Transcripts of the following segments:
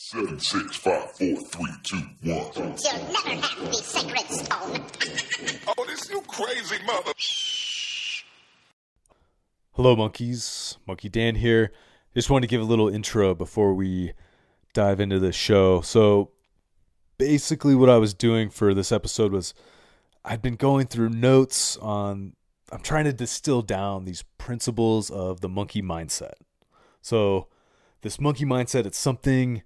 Seven, 6, 5, 4, 3, 2, 1. You'll never have the sacred stone. Oh, this you crazy mother. Hello, monkeys. Monkey Dan here. Just wanted to give a little intro before we dive into the show. So basically what I was doing for this episode was I'd been going through notes on, I'm trying to distill down these principles of the monkey mindset. So this monkey mindset, it's something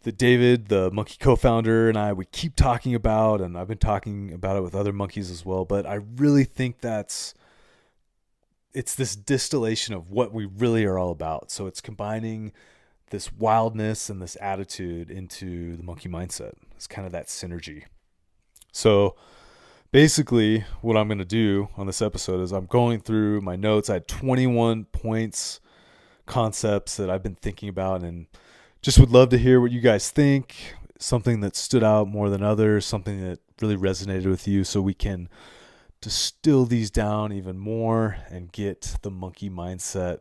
that David, the Monkii co-founder, and I, we keep talking about, and I've been talking about it with other monkeys as well, but I really think it's this distillation of what we really are all about. So it's combining this wildness and this attitude into the monkey mindset. It's kind of that synergy. So basically what I'm going to do on this episode is I'm going through my notes. I had 21 points, concepts that I've been thinking about, and just would love to hear what you guys think, something that stood out more than others, something that really resonated with you, so we can distill these down even more and get the monkey mindset,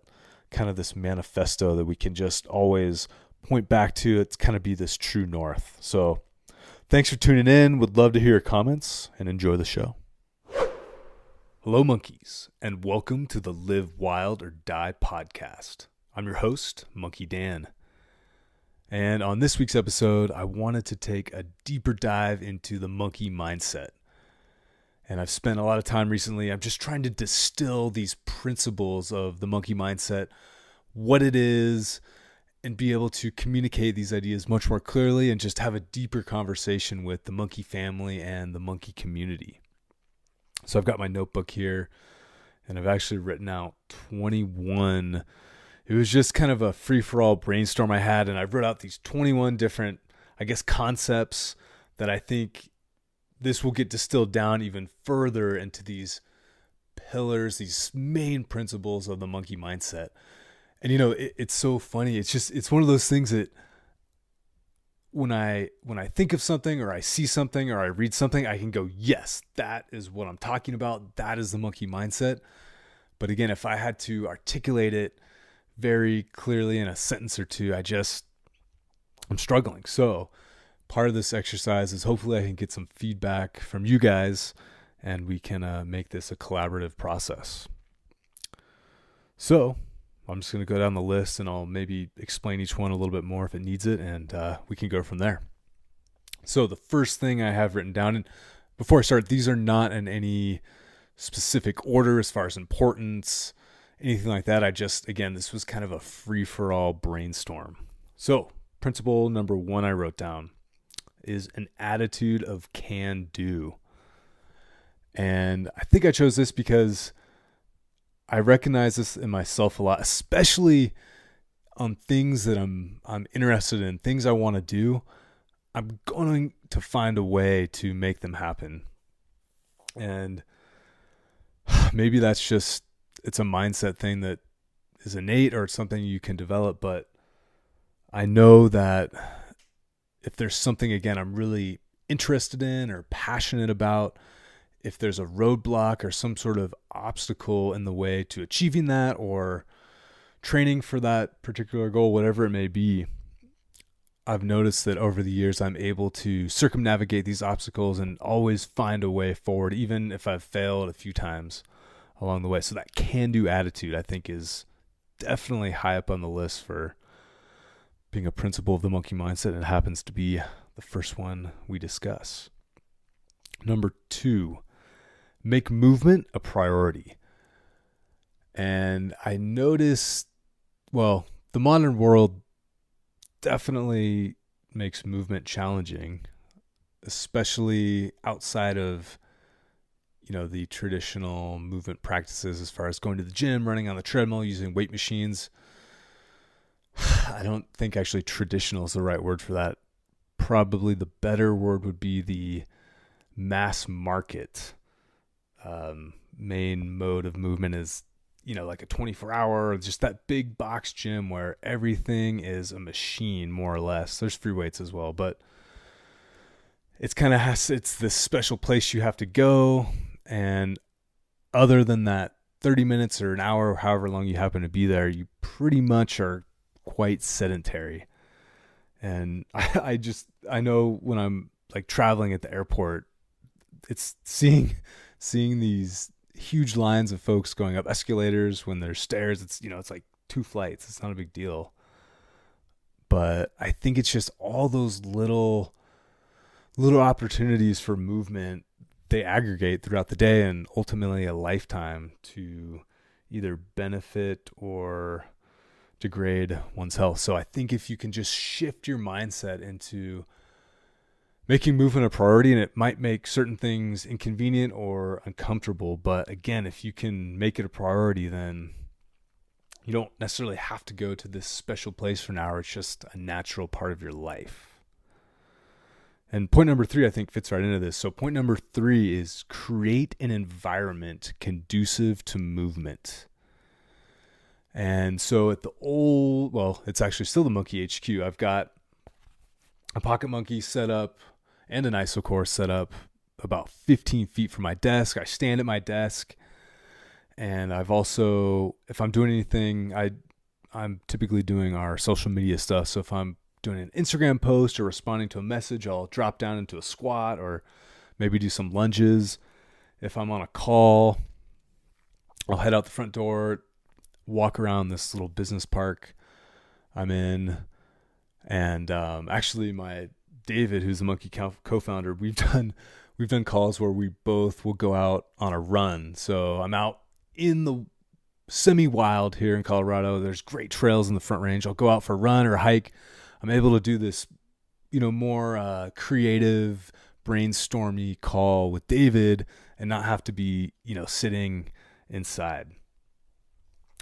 kind of this manifesto that we can just always point back to. It's kind of be this true north. So thanks for tuning in. Would love to hear your comments and enjoy the show. Hello, monkeys, and welcome to the Live Wild or Die podcast. I'm your host, Monkey Dan. And on this week's episode, I wanted to take a deeper dive into the monkey mindset. And I've spent a lot of time recently, I'm just trying to distill these principles of the monkey mindset, what it is, and be able to communicate these ideas much more clearly and just have a deeper conversation with the monkey family and the monkey community. So I've got my notebook here, and I've actually written out 21. It was just kind of a free-for-all brainstorm I had, and I wrote out these 21 different, concepts that I think this will get distilled down even further into these pillars, these main principles of the monkey mindset. And, it's so funny. It's one of those things that when I think of something or I see something or I read something, I can go, yes, that is what I'm talking about. That is the monkey mindset. But again, if I had to articulate it very clearly in a sentence or two, I'm struggling. So part of this exercise is hopefully I can get some feedback from you guys and we can make this a collaborative process. So I'm just going to go down the list and I'll maybe explain each one a little bit more if it needs it, and we can go from there. So the first thing I have written down, and before I start, these are not in any specific order as far as importance, anything like that. This was kind of a free-for-all brainstorm. So principle number 1 I wrote down is an attitude of can-do. And I think I chose this because I recognize this in myself a lot, especially on things that I'm interested in, things I want to do. I'm going to find a way to make them happen. And maybe that's just, it's a mindset thing that is innate or it's something you can develop. But I know that if there's something, again, I'm really interested in or passionate about, if there's a roadblock or some sort of obstacle in the way to achieving that or training for that particular goal, whatever it may be, I've noticed that over the years I'm able to circumnavigate these obstacles and always find a way forward, even if I've failed a few times along the way. So that can-do attitude, I think, is definitely high up on the list for being a principle of the monkey mindset, and it happens to be the first one we discuss. Number 2, make movement a priority. And I noticed, the modern world definitely makes movement challenging, especially outside of the traditional movement practices as far as going to the gym, running on the treadmill, using weight machines. I don't think actually traditional is the right word for that. Probably the better word would be the mass market. Main mode of movement is, like a 24-hour, just that big box gym where everything is a machine, more or less. There's free weights as well, but it's this special place you have to go. And other than that 30 minutes or an hour, or however long you happen to be there, you pretty much are quite sedentary. And I know when I'm like traveling at the airport, it's seeing these huge lines of folks going up escalators when there's stairs. It's, it's like 2 flights. It's not a big deal. But I think it's just all those little opportunities for movement, they aggregate throughout the day and ultimately a lifetime to either benefit or degrade one's health. So I think if you can just shift your mindset into making movement a priority, and it might make certain things inconvenient or uncomfortable, but again, if you can make it a priority, then you don't necessarily have to go to this special place for an hour. It's just a natural part of your life. And point number 3, I think, fits right into this. So point number 3 is create an environment conducive to movement. And so at it's actually still the Monkii HQ. I've got a pocket monkey set up and an isocore set up about 15 feet from my desk. I stand at my desk, and I've also, if I'm doing anything, I'm typically doing our social media stuff. So if I'm doing an Instagram post or responding to a message, I'll drop down into a squat or maybe do some lunges. If I'm on a call, I'll head out the front door, walk around this little business park I'm in. And actually my David, who's the Monkii co-founder, we've done calls where we both will go out on a run. So I'm out in the semi-wild here in Colorado. There's great trails in the Front Range. I'll go out for a run or a hike. I'm able to do this, more creative, brainstormy call with David and not have to be, sitting inside.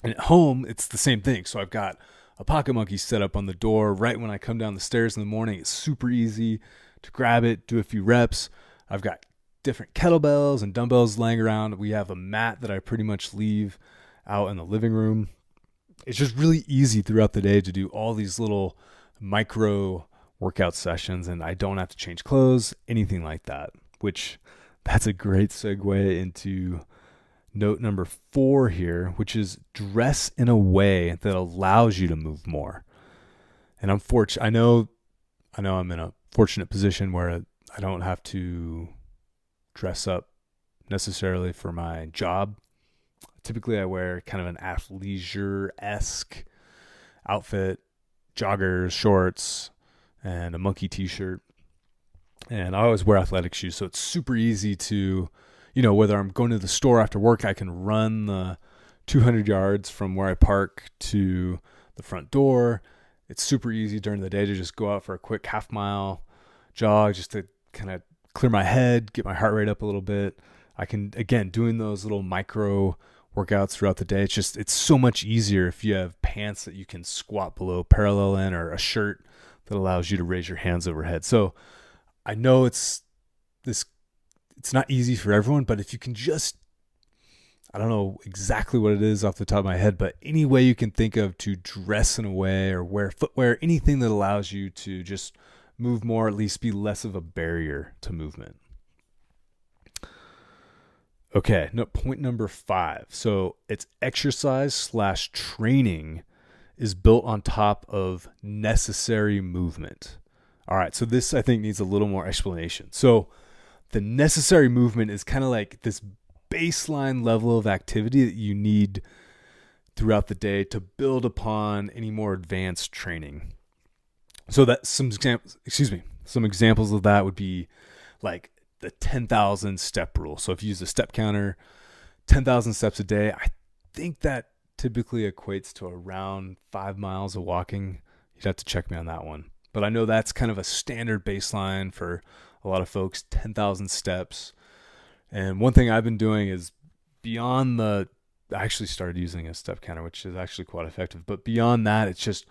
And at home, it's the same thing. So I've got a pocket monkey set up on the door right when I come down the stairs in the morning. It's super easy to grab it, do a few reps. I've got different kettlebells and dumbbells laying around. We have a mat that I pretty much leave out in the living room. It's just really easy throughout the day to do all these little micro workout sessions, and I don't have to change clothes, anything like that, which that's a great segue into note number 4 here, which is dress in a way that allows you to move more. And I know I'm in a fortunate position where I don't have to dress up necessarily for my job. Typically I wear kind of an athleisure-esque outfit, joggers, shorts, and a Monkii t-shirt. And I always wear athletic shoes, so it's super easy to, whether I'm going to the store after work, I can run the 200 yards from where I park to the front door. It's super easy during the day to just go out for a quick half-mile jog just to kind of clear my head, get my heart rate up a little bit. I can, again, doing those little micro workouts throughout the day. It's so much easier if you have pants that you can squat below, parallel in, or a shirt that allows you to raise your hands overhead. So I know it's not easy for everyone, but if you can just, I don't know exactly what it is off the top of my head, but any way you can think of to dress in a way or wear footwear, anything that allows you to just move more, at least be less of a barrier to movement. Okay, point number 5. So it's exercise/training is built on top of necessary movement. All right, so this I think needs a little more explanation. So the necessary movement is kind of like this baseline level of activity that you need throughout the day to build upon any more advanced training. So that some examples of that would be like the 10,000 step rule. So if you use a step counter, 10,000 steps a day, I think that typically equates to around 5 miles of walking. You'd have to check me on that one. But I know that's kind of a standard baseline for a lot of folks, 10,000 steps. And one thing I've been doing is I actually started using a step counter, which is actually quite effective. But beyond that, it's just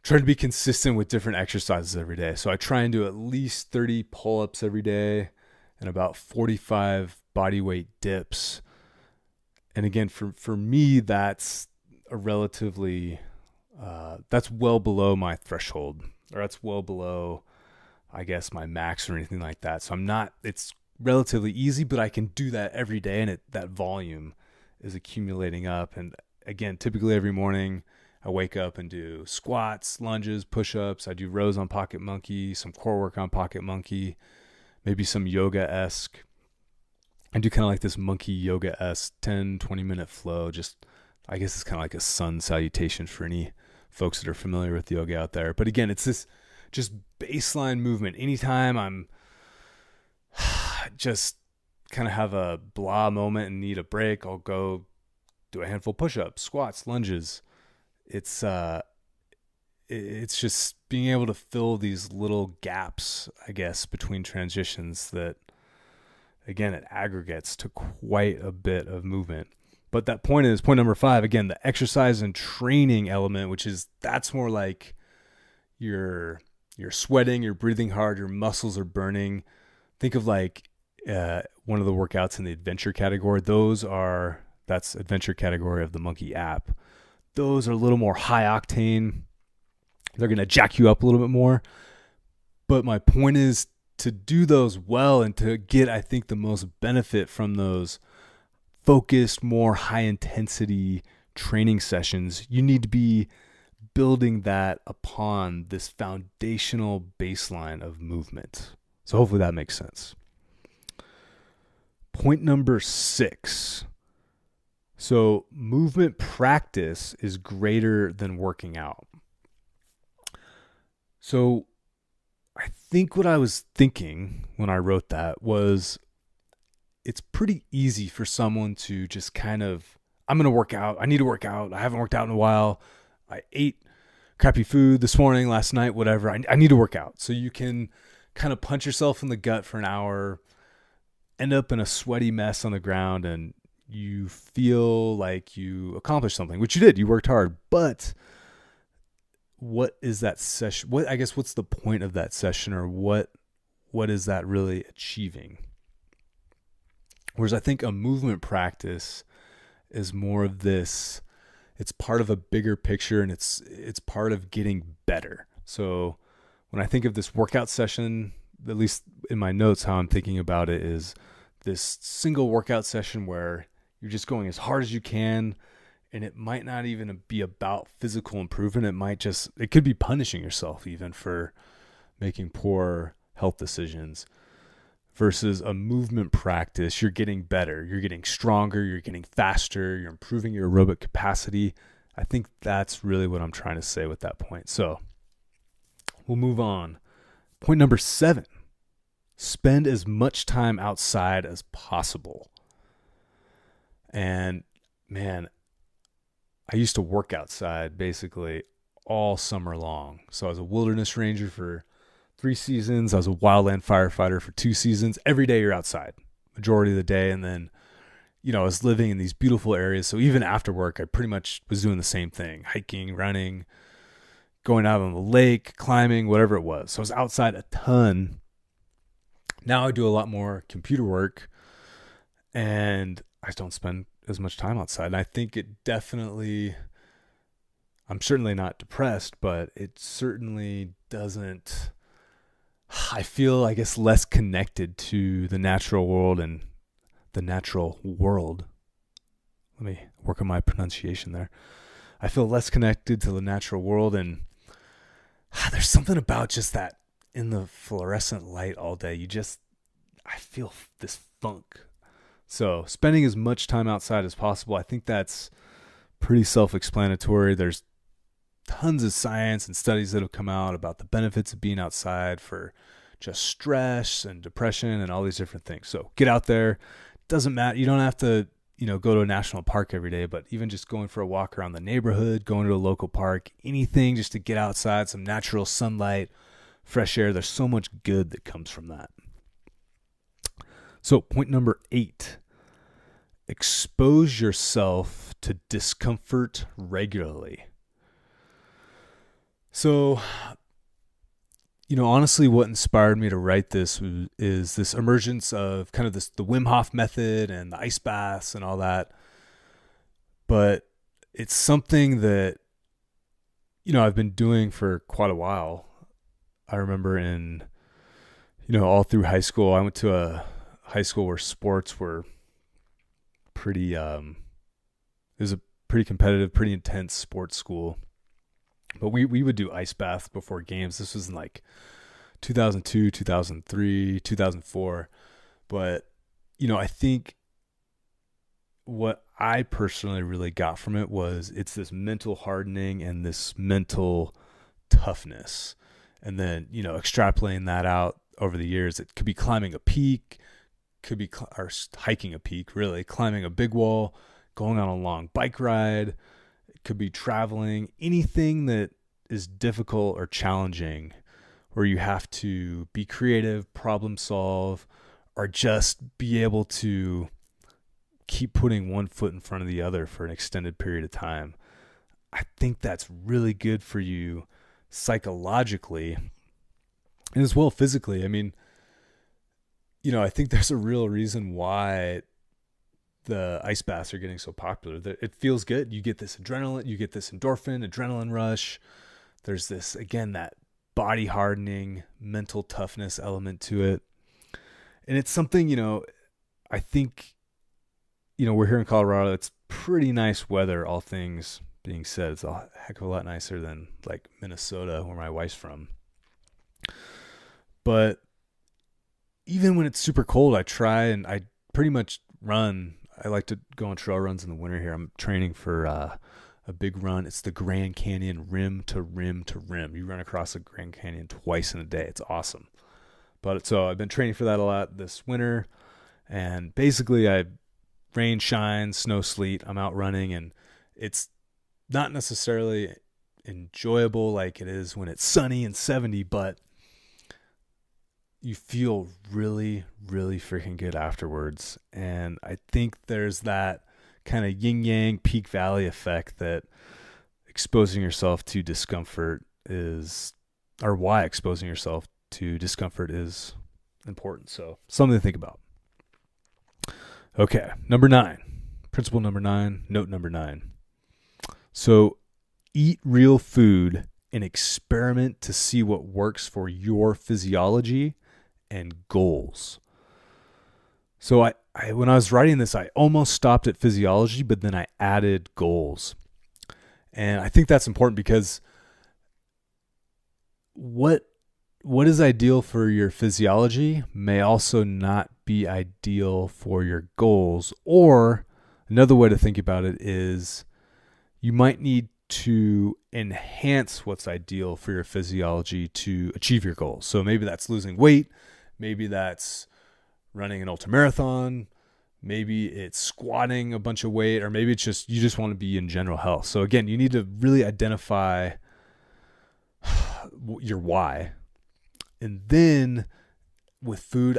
trying to be consistent with different exercises every day. So I try and do at least 30 pull-ups every day and about 45 body weight dips. And again, for me, that's a relatively, that's well below my threshold, or that's well below, I guess, my max or anything like that. So it's relatively easy, but I can do that every day, and that volume is accumulating up. And again, typically every morning I wake up and do squats, lunges, push-ups. I do rows on Pocket Monkey, some core work on Pocket Monkey, maybe some yoga-esque. I do kind of like this Monkii yoga-esque 10, 20-minute flow. Just, I guess it's kind of like a sun salutation for any folks that are familiar with yoga out there. But again, it's this just baseline movement. Anytime I'm just kind of have a blah moment and need a break, I'll go do a handful of push-ups, squats, lunges. It's just being able to fill these little gaps, I guess, between transitions that, again, it aggregates to quite a bit of movement. But that point is point number 5, again, the exercise and training element, which is, that's more like you're sweating, you're breathing hard, your muscles are burning. Think of like one of the workouts in the adventure category. That's adventure category of the Monkii app. Those are a little more high octane. They're going to jack you up a little bit more. But my point is to do those well and to get, I think, the most benefit from those focused, more high intensity training sessions, you need to be building that upon this foundational baseline of movement. So hopefully that makes sense. Point number 6. So movement practice is greater than working out. So I think what I was thinking when I wrote that was, it's pretty easy for someone to just kind of, I'm going to work out. I need to work out. I haven't worked out in a while. I ate crappy food this morning, last night, whatever. I need to work out. So you can kind of punch yourself in the gut for an hour, end up in a sweaty mess on the ground, and you feel like you accomplished something, which you did. You worked hard. But what is that session? What's the point of that session, or what is that really achieving? Whereas I think a movement practice is more of this, it's part of a bigger picture, and it's part of getting better. So when I think of this workout session, at least in my notes, how I'm thinking about it is this single workout session where you're just going as hard as you can, and it might not even be about physical improvement. It could be punishing yourself even for making poor health decisions. Versus a movement practice, you're getting better, you're getting stronger, you're getting faster, you're improving your aerobic capacity. I think that's really what I'm trying to say with that point. So we'll move on. Point number 7, spend as much time outside as possible. And man, I used to work outside basically all summer long. So I was a wilderness ranger for 3 seasons. I was a wildland firefighter for 2 seasons. Every day you're outside, majority of the day. And then, I was living in these beautiful areas. So even after work, I pretty much was doing the same thing, hiking, running, going out on the lake, climbing, whatever it was. So I was outside a ton. Now I do a lot more computer work, and I don't spend as much time outside. And I think it definitely, I'm certainly not depressed, but it certainly doesn't, I feel, I guess, less connected to the natural world and the natural world. Let me work on my pronunciation there. I feel less connected to the natural world, and there's something about just that in the fluorescent light all day. I feel this funk. So spending as much time outside as possible, I think that's pretty self-explanatory. There's tons of science and studies that have come out about the benefits of being outside for just stress and depression and all these different things. So get out there. Doesn't matter. You don't have to, go to a national park every day, but even just going for a walk around the neighborhood, going to a local park, anything just to get outside, some natural sunlight, fresh air. There's so much good that comes from that. So point number 8, expose yourself to discomfort regularly. So, honestly, what inspired me to write this is this emergence of kind of the Wim Hof method and the ice baths and all that. But it's something that, I've been doing for quite a while. I remember all through high school, I went to a high school where sports were pretty, it was a pretty competitive, pretty intense sports school. But we would do ice baths before games. This was in like 2002, 2003, 2004. But, I think what I personally really got from it was it's this mental hardening and this mental toughness. And then, extrapolating that out over the years, it could be climbing a peak, could be or hiking a peak, really, climbing a big wall, going on a long bike ride. It could be traveling, anything that is difficult or challenging where you have to be creative, problem solve, or just be able to keep putting one foot in front of the other for an extended period of time. I think that's really good for you psychologically and as well physically. I mean, I think there's a real reason why the ice baths are getting so popular. It feels good. You get this adrenaline, you get this adrenaline rush. There's this, again, that body hardening, mental toughness element to it. And it's something, I think, we're here in Colorado. It's pretty nice weather, all things being said. It's a heck of a lot nicer than like Minnesota, where my wife's from. But even when it's super cold, I pretty much run. I like to go on trail runs in the winter here. I'm training for a big run. It's the Grand Canyon rim to rim to rim. You run across the Grand Canyon twice in a day. It's awesome. But so I've been training for that a lot this winter. And basically rain, shine, snow, sleet, I'm out running, and it's not necessarily enjoyable like it is when it's sunny and 70, but you feel really, really freaking good afterwards. And I think there's that kind of yin yang peak valley effect that exposing yourself to discomfort is, or why exposing yourself to discomfort is important. So something to think about. Okay, principle number 9, note number 9. So eat real food and experiment to see what works for your physiology and goals. So I when I was writing this, I almost stopped at physiology, but then I added goals. And I think that's important because what is ideal for your physiology may also not be ideal for your goals. Or another way to think about it is you might need to enhance what's ideal for your physiology to achieve your goals. So maybe that's losing weight. Maybe that's running an ultramarathon. Maybe it's squatting a bunch of weight, or maybe it's just, you just want to be in general health. So again, you need to really identify your why. And then with food,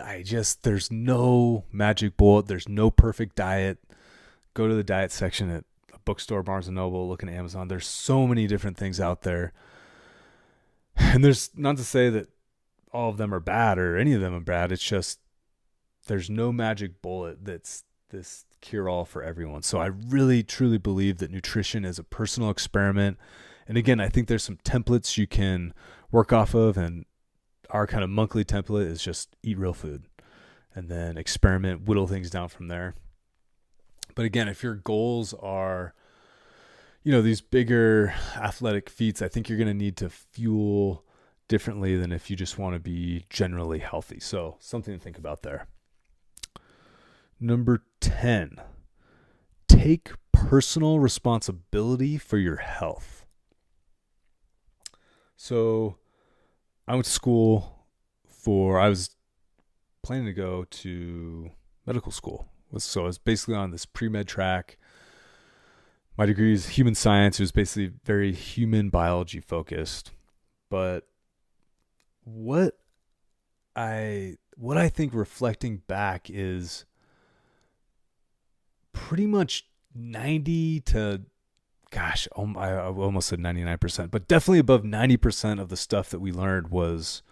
there's no magic bullet. There's no perfect diet. Go to the diet section at a bookstore, Barnes & Noble, look at Amazon. There's so many different things out there. And there's not to say that all of them are bad or any of them are bad. It's just there's no magic bullet that's this cure-all for everyone. So I really, truly believe that nutrition is a personal experiment. And again, I think there's some templates you can work off of, and our kind of monthly template is just eat real food and then experiment, whittle things down from there. But again, if your goals are, these bigger athletic feats, I think you're going to need to fuel differently than if you just want to be generally healthy. So something to think about there. Number 10, take personal responsibility for your health. So I went to school I was planning to go to medical school. So I was basically on this pre-med track. My degree is human science. It was basically very human biology focused. But what I think reflecting back is pretty much 90 to, I almost said 99%, but definitely above 90% of the stuff that we learned was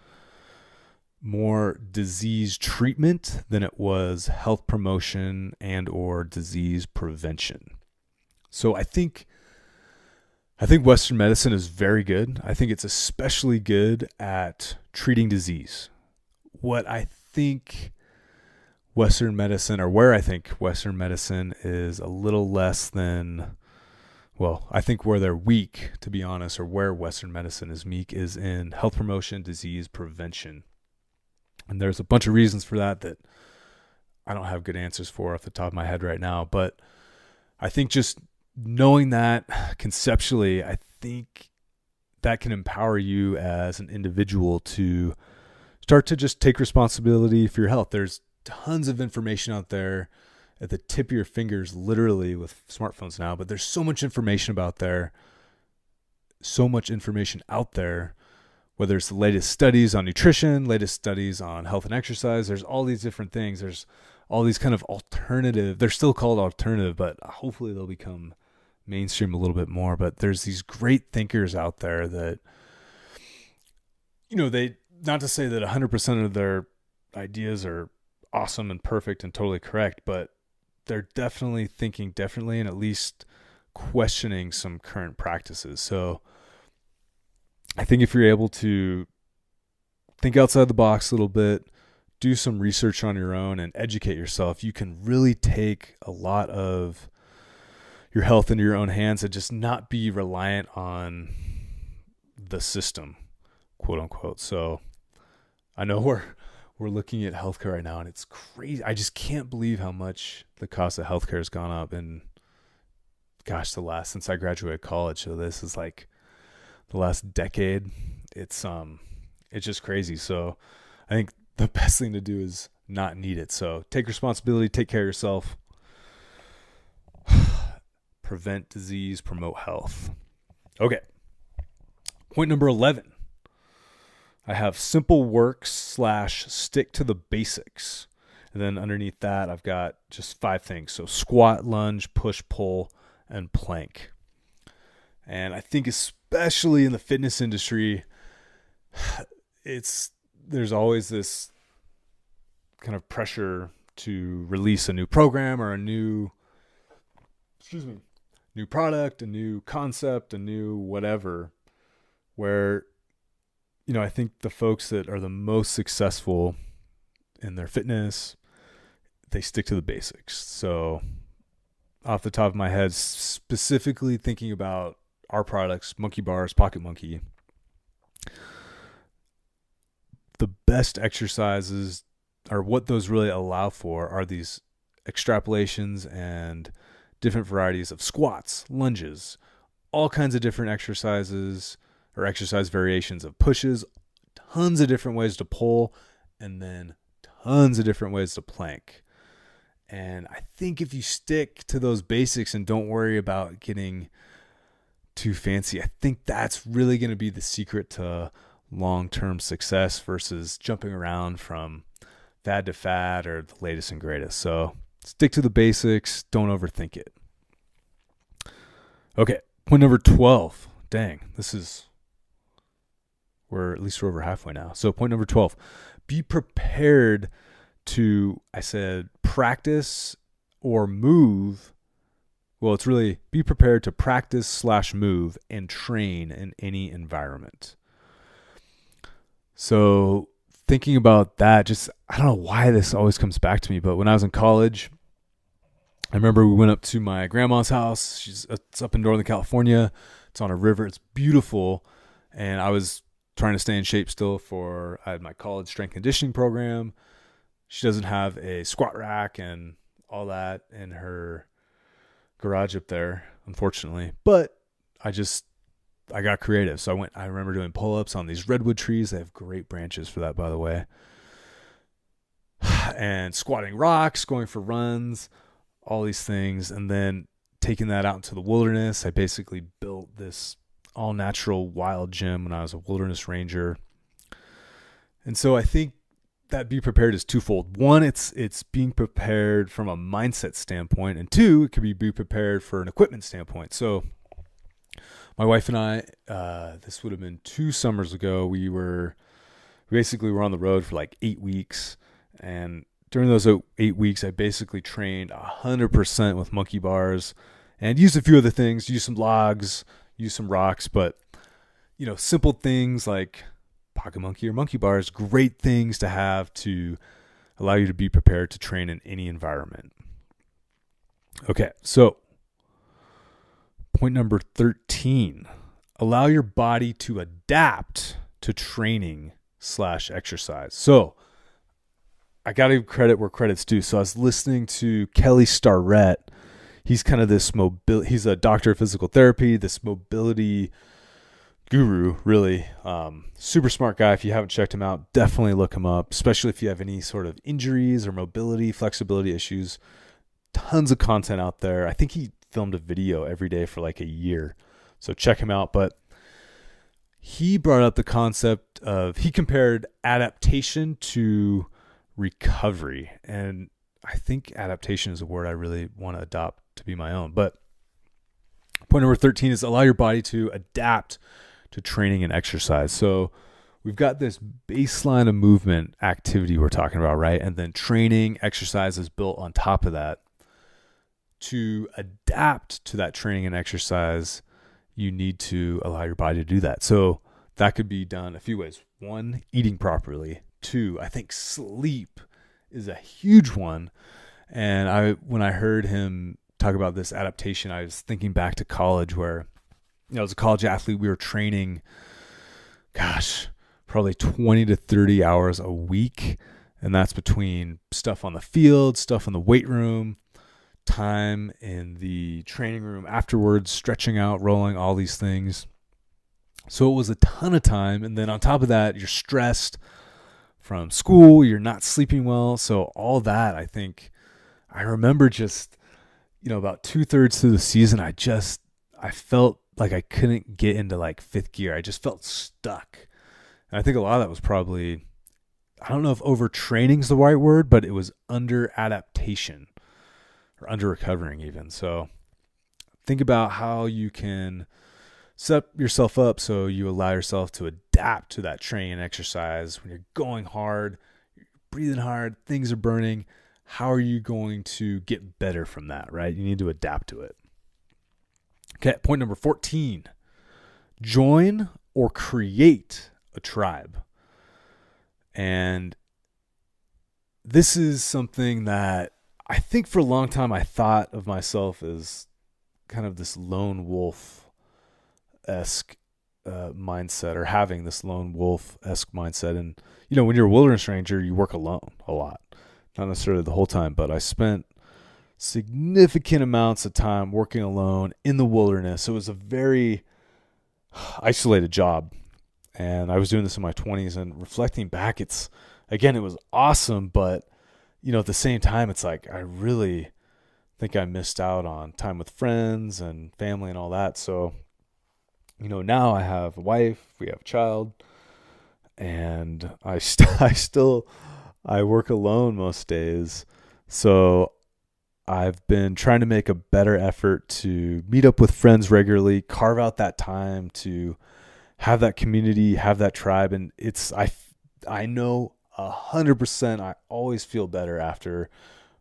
more disease treatment than it was health promotion and or disease prevention. So I think Western medicine is very good. I think it's especially good at treating disease. What I think Western medicine, or where I think Western medicine is a little less than, well, I think where they're weak, to be honest, or where Western medicine is weak, is in health promotion, disease prevention. And there's a bunch of reasons for that I don't have good answers for off the top of my head right now. But I think just knowing that conceptually, I think that can empower you as an individual to start to just take responsibility for your health. There's tons of information out there at the tip of your fingers, literally, with smartphones now, but there's so much information out there, whether it's the latest studies on nutrition, latest studies on health and exercise. There's all these different things. There's all these kind of alternative, they're still called alternative, but hopefully they'll become mainstream a little bit more. But there's these great thinkers out there that, they, not to say that 100% of their ideas are awesome and perfect and totally correct, but they're definitely thinking differently and at least questioning some current practices. So I think if you're able to think outside the box a little bit, do some research on your own and educate yourself, you can really take a lot of your health into your own hands and just not be reliant on the system, quote unquote. So I know we're looking at healthcare right now, and it's crazy. I just can't believe how much the cost of healthcare has gone up. And gosh, since I graduated college, so this is like the last decade. It's just crazy. So I think the best thing to do is not need it. So take responsibility, take care of yourself, prevent disease, promote health. Okay. Point number 11. I have simple works / stick to the basics. And then underneath that, I've got just 5 things. So squat, lunge, push, pull, and plank. And I think especially in the fitness industry, there's always this kind of pressure to release a new program or a new product, a new concept, a new whatever, where I think the folks that are the most successful in their fitness, they stick to the basics. So off the top of my head, specifically thinking about our products, Monkii bars, Pocket Monkii, the best exercises, or what those really allow for, are these extrapolations and different varieties of squats, lunges, all kinds of different exercises or exercise variations of pushes, tons of different ways to pull, and then tons of different ways to plank. And I think if you stick to those basics and don't worry about getting too fancy, I think that's really going to be the secret to long-term success versus jumping around from fad to fad or the latest and greatest. So stick to the basics. Don't overthink it. Okay. Point number 12. Dang, we're over halfway now. So point number 12, be prepared to, I said, practice or move. Well, it's really be prepared to practice / move and train in any environment. So thinking about that, I don't know why this always comes back to me, but when I was in college, I remember we went up to my grandma's house. It's up in Northern California. It's on a river. It's beautiful. And I was trying to stay in shape still I had my college strength conditioning program. She doesn't have a squat rack and all that in her garage up there, unfortunately. But I got creative. So I remember doing pull-ups on these redwood trees. They have great branches for that, by the way. And squatting rocks, going for runs, all these things. And then taking that out into the wilderness. I basically built this all-natural wild gym when I was a wilderness ranger. And so I think that be prepared is twofold. One, it's being prepared from a mindset standpoint. And two, it could be prepared for an equipment standpoint. So my wife and I, this would have been 2 summers ago, we were on the road for like 8 weeks. And during those 8 weeks, I basically trained 100% with Monkii bars and used a few other things, used some logs, used some rocks, but simple things like Pocket Monkii or Monkii bars, great things to have to allow you to be prepared to train in any environment. Okay, so point number 13, allow your body to adapt to training / exercise. So I got to give credit where credit's due. So I was listening to Kelly Starrett. He's kind of this he's a doctor of physical therapy, this mobility guru, really. Super smart guy. If you haven't checked him out, definitely look him up, especially if you have any sort of injuries or mobility, flexibility issues. Tons of content out there. I think he filmed a video every day for like a year. So check him out. But he brought up the concept of, he compared adaptation to recovery. And I think adaptation is a word I really want to adopt to be my own. But point number 13 is allow your body to adapt to training and exercise. So we've got this baseline of movement activity we're talking about, right? And then training, exercise is built on top of that. To adapt to that training and exercise, you need to allow your body to do that. So that could be done a few ways. 1, eating properly. 2, I think sleep is a huge one. And when I heard him talk about this adaptation, I was thinking back to college where, as a college athlete, we were training, probably 20 to 30 hours a week. And that's between stuff on the field, stuff in the weight room, time in the training room afterwards, stretching out, rolling, all these things. So it was a ton of time. And then on top of that, you're stressed from school, you're not sleeping well. So all that, I think, I remember just, about 2/3 through the season, I felt like I couldn't get into like fifth gear. I just felt stuck. And I think a lot of that was probably, I don't know if overtraining is the right word, but it was under adaptation or under recovering even. So think about how you can set yourself up so you allow yourself to adapt to that training and exercise. When you're going hard, you're breathing hard, things are burning, how are you going to get better from that, right? You need to adapt to it. Okay, point number 14, join or create a tribe. And this is something that I think for a long time I thought of myself as kind of this lone wolf-esque mindset, or having this lone wolf-esque mindset. And, when you're a wilderness ranger, you work alone a lot. Not necessarily the whole time, but I spent significant amounts of time working alone in the wilderness. It was a very isolated job. And I was doing this in my 20s, and reflecting back, it was awesome. But, at the same time, it's like, I really think I missed out on time with friends and family and all that. So, now I have a wife, we have a child, and I work alone most days. So I've been trying to make a better effort to meet up with friends regularly, carve out that time to have that community, have that tribe. And I know 100% I always feel better after,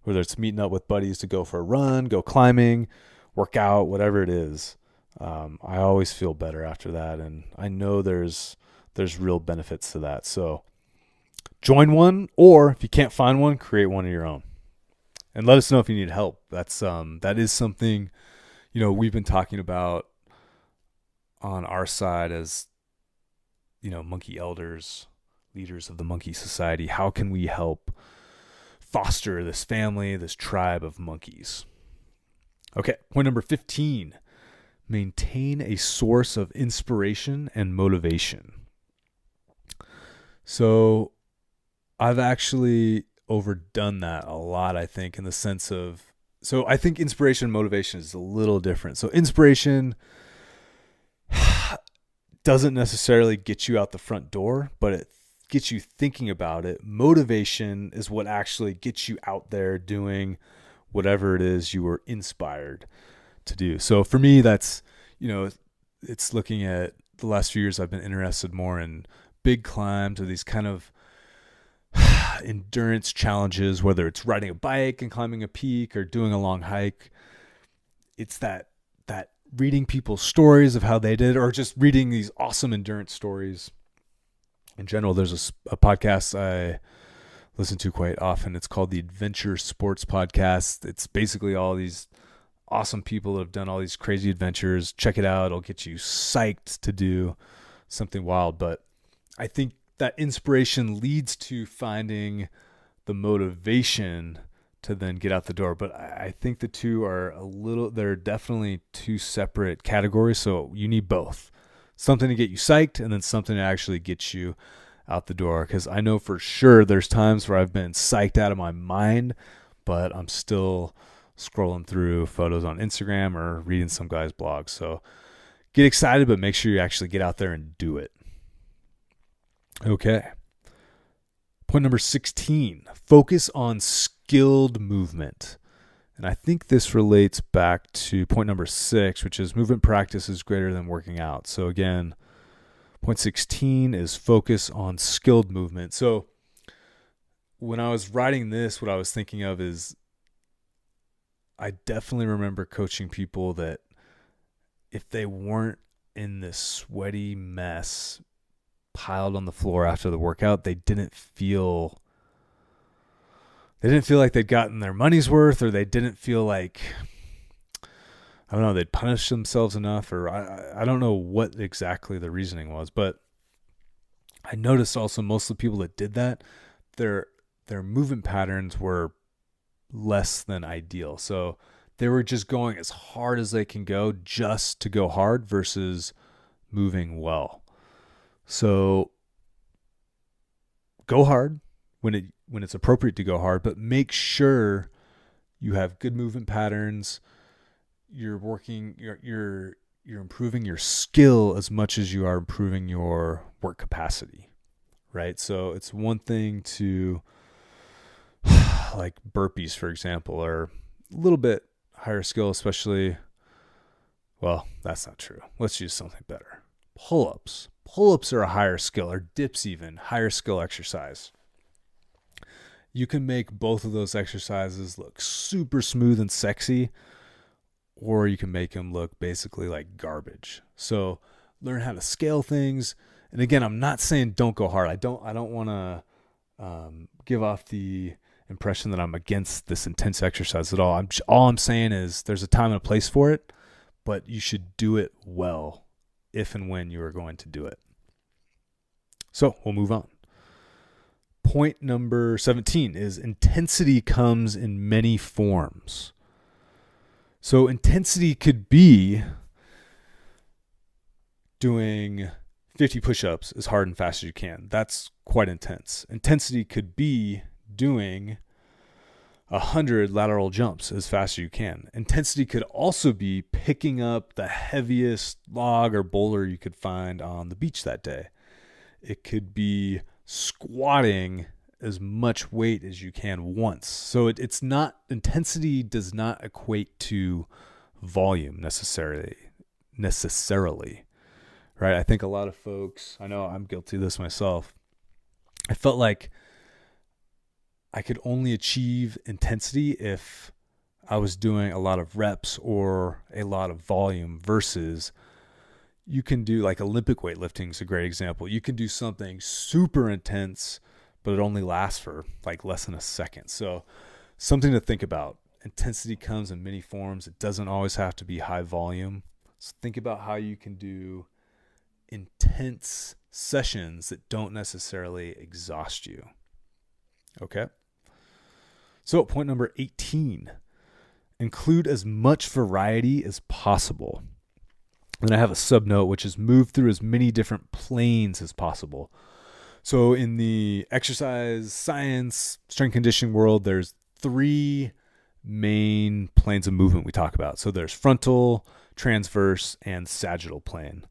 whether it's meeting up with buddies to go for a run, go climbing, work out, whatever it is. I always feel better after that. And I know there's real benefits to that. So join one, or if you can't find one, create one of your own. And let us know if you need help. That is something, we've been talking about on our side as, Monkii elders, leaders of the Monkii Society. How can we help foster this family, this tribe of monkeys? Okay, point number 15, maintain a source of inspiration and motivation. So I've actually overdone that a lot, I think, in the sense of, so I think inspiration and motivation is a little different. So inspiration doesn't necessarily get you out the front door, but it gets you thinking about it. Motivation is what actually gets you out there doing whatever it is you were inspired to do. So for me, that's, it's looking at the last few years, I've been interested more in big climbs or these kind of endurance challenges, whether it's riding a bike and climbing a peak or doing a long hike. It's that reading people's stories of how they did, or just reading these awesome endurance stories. In general, there's a podcast I listen to quite often. It's called the Adventure Sports Podcast. It's basically all these awesome people that have done all these crazy adventures. Check it out. It'll get you psyched to do something wild. But I think that inspiration leads to finding the motivation to then get out the door. But I think the two are they're definitely two separate categories. So you need both. Something to get you psyched and then something to actually get you out the door. Because I know for sure there's times where I've been psyched out of my mind, but I'm still scrolling through photos on Instagram or reading some guy's blog. So get excited, but make sure you actually get out there and do it. Okay. Point number 16, focus on skilled movement. And I think this relates back to point number 6, which is movement practice is greater than working out. So again, point 16 is focus on skilled movement. So when I was writing this, what I was thinking of is I definitely remember coaching people that if they weren't in this sweaty mess piled on the floor after the workout, they didn't feel like they'd gotten their money's worth, or they didn't feel like, I don't know, they'd punished themselves enough, or I don't know what exactly the reasoning was. But I noticed also most of the people that did that, their movement patterns were less than ideal. So they were just going as hard as they can go just to go hard versus moving well. So go hard when it's appropriate to go hard, but make sure you have good movement patterns. You're improving your skill as much as you are improving your work capacity, right? So it's one thing to like burpees, for example, are a little bit higher skill, especially, well, that's not true. Let's use something better. Pull-ups. Pull-ups are a higher skill, or dips even, higher skill exercise. You can make both of those exercises look super smooth and sexy, or you can make them look basically like garbage. So learn how to scale things. And again, I'm not saying don't go hard. I don't want to give off the impression that I'm against this intense exercise at all. All I'm saying is there's a time and a place for it, but you should do it well if and when you are going to do it. So we'll move on. Point number 17 is intensity comes in many forms. So intensity could be doing 50 push-ups as hard and fast as you can. That's quite intense. Intensity could be doing 100 lateral jumps as fast as you can. Intensity could also be picking up the heaviest log or boulder you could find on the beach that day. It could be squatting as much weight as you can once. So it's not, intensity does not equate to volume necessarily, right? I think a lot of folks, I know I'm guilty of this myself. I felt like I could only achieve intensity if I was doing a lot of reps or a lot of volume, versus you can do, like, Olympic weightlifting is a great example. You can do something super intense, but it only lasts for like less than a second. So something to think about. Intensity comes in many forms. It doesn't always have to be high volume. So think about how you can do intense sessions that don't necessarily exhaust you. Okay. So point number 18, include as much variety as possible. And I have a subnote, which is move through as many different planes as possible. So in the exercise science, strength conditioning world, there's 3 main planes of movement we talk about. So there's frontal, transverse, and sagittal plane.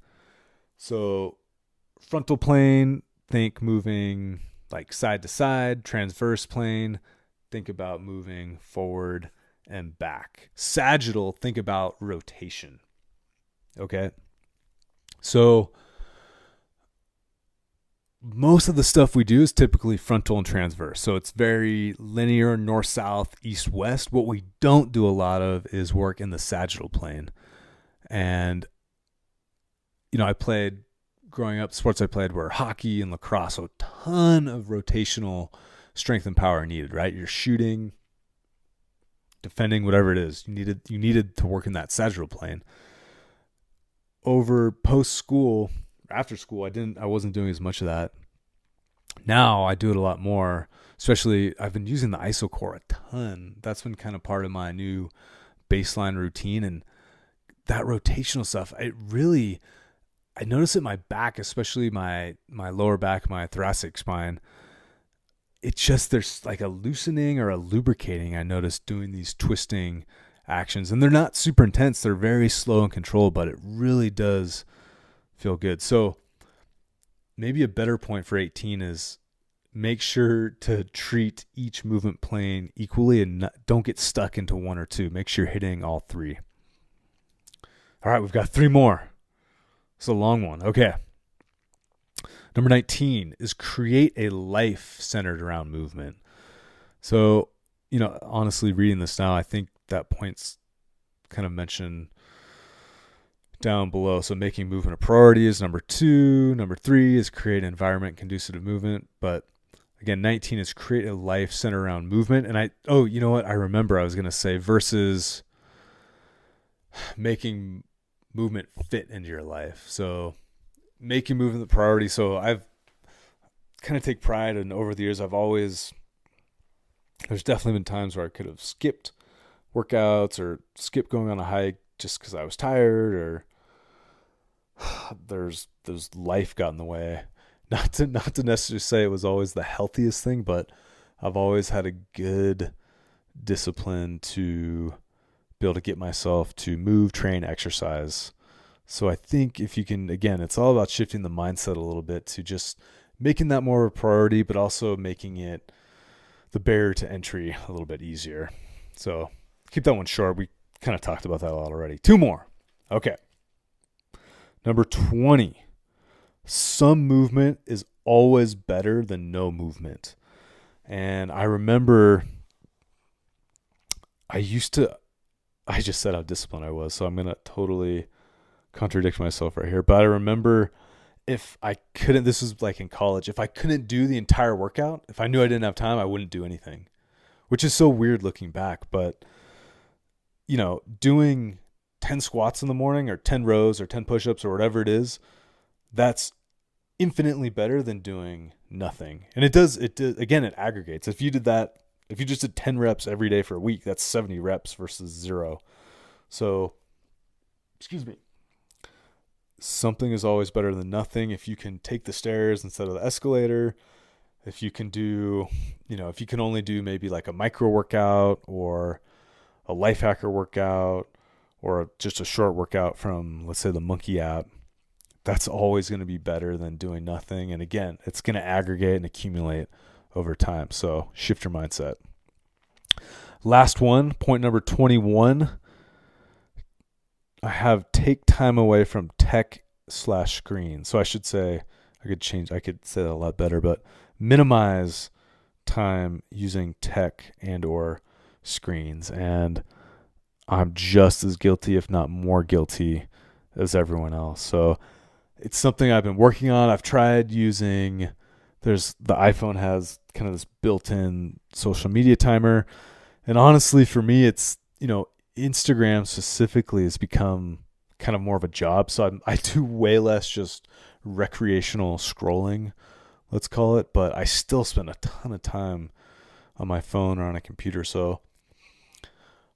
So frontal plane, think moving like side to side. Transverse plane, think about moving forward and back. Sagittal, think about rotation. Okay. So most of the stuff we do is typically frontal and transverse. So it's very linear, north, south, east, west. What we don't do a lot of is work in the sagittal plane. And, you know, I played growing up, sports I played were hockey and lacrosse. So a ton of rotational strength and power needed, right? You're shooting, defending, whatever it is. You needed to work in that sagittal plane. Over post school, after school, I wasn't doing as much of that. Now I do it a lot more. Especially, I've been using the isocore a ton. That's been kind of part of my new baseline routine, and that rotational stuff. I notice it in my back, especially my lower back, my thoracic spine. It's just there's like a loosening or a lubricating. I noticed doing these twisting actions, and they're not super intense. They're very slow and controlled, but it really does feel good. So maybe a better point for 18 is make sure to treat each movement plane equally and don't get stuck into one or two. Make sure you're hitting all three. All right, we've got 3 more. It's a long one. Okay. Number 19 is create a life centered around movement. So, honestly, reading this now, I think that point's kind of mentioned down below. So making movement a priority is number 2. Number 3 is create an environment conducive to movement. But again, 19 is create a life centered around movement. And you know what? I remember I was going to say versus making movement fit into your life. So making movement the priority. So I've kind of take pride, and over the years, there's definitely been times where I could have skipped workouts or skipped going on a hike just because I was tired, or there's life got in the way. Not to necessarily say it was always the healthiest thing, but I've always had a good discipline to be able to get myself to move, train, exercise. So I think if you can, again, it's all about shifting the mindset a little bit to just making that more of a priority, but also making it the barrier to entry a little bit easier. So keep that one short. We kind of talked about that a lot already. 2 more. Okay. Number 20. Some movement is always better than no movement. And I remember I just said how disciplined I was, so I'm going to totally contradict myself right here. But I remember if I couldn't, this was like in college, if I couldn't do the entire workout, if I knew I didn't have time, I wouldn't do anything, which is so weird looking back. But, doing 10 squats in the morning or 10 rows or 10 push-ups or whatever it is, that's infinitely better than doing nothing. And it aggregates. If you just did 10 reps every day for a week, that's 70 reps versus 0. So, something is always better than nothing. If you can take the stairs instead of the escalator, if you can do, if you can only do maybe like a micro workout or a life hacker workout or just a short workout from, let's say, the Monkii app, that's always going to be better than doing nothing. And again, it's going to aggregate and accumulate over time. So shift your mindset. Last one, point number 21. I have take time away from tech/screen. So I should say, I could say that a lot better, but minimize time using tech and or screens. And I'm just as guilty, if not more guilty, as everyone else. So it's something I've been working on. I've tried using, the iPhone has kind of this built-in social media timer. And honestly, for me, it's, Instagram specifically has become kind of more of a job. So I do way less just recreational scrolling, let's call it. But I still spend a ton of time on my phone or on a computer. So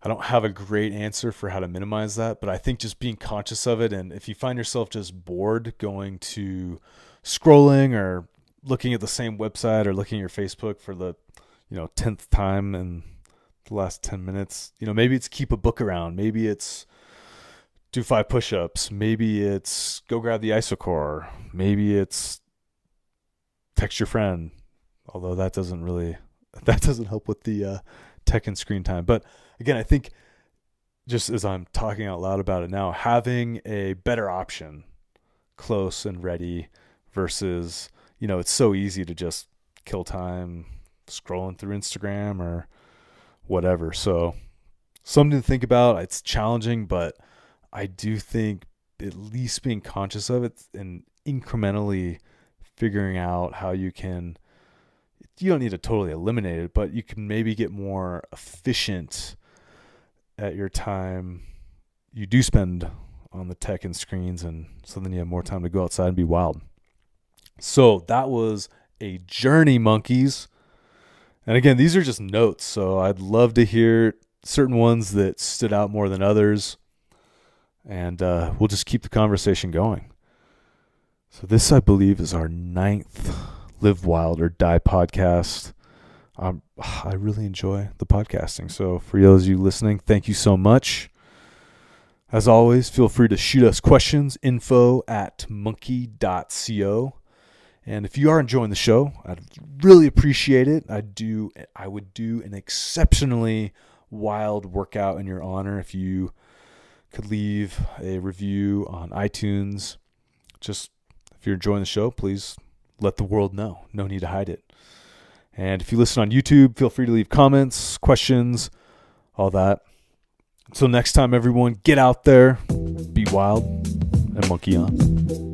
I don't have a great answer for how to minimize that, but I think just being conscious of it. And if you find yourself just bored going to scrolling or looking at the same website or looking at your Facebook for the, 10th time in the last 10 minutes, maybe it's keep a book around. Maybe it's do 5 push-ups. Maybe it's go grab the isocore. Maybe it's text your friend. Although that doesn't help with the tech and screen time. But again, I think just as I'm talking out loud about it now, having a better option close and ready versus, it's so easy to just kill time scrolling through Instagram or whatever. So something to think about. It's challenging, but I do think at least being conscious of it and incrementally figuring out how you don't need to totally eliminate it, but you can maybe get more efficient at your time you do spend on the tech and screens, and so then you have more time to go outside and be wild. So that was a journey, monkeys. And again, these are just notes, so I'd love to hear certain ones that stood out more than others, and we'll just keep the conversation going. So this, I believe, is our 9th Live Wild or Die podcast. I really enjoy the podcasting, so for those of you listening, thank you so much. As always, feel free to shoot us questions, info@monkii.co. And if you are enjoying the show, I'd really appreciate it. I would do an exceptionally wild workout in your honor if you could leave a review on iTunes. Just if you're enjoying the show, please let the world know. No need to hide it. And if you listen on YouTube, feel free to leave comments, questions, all that. Until next time, everyone, get out there, be wild, and monkey on.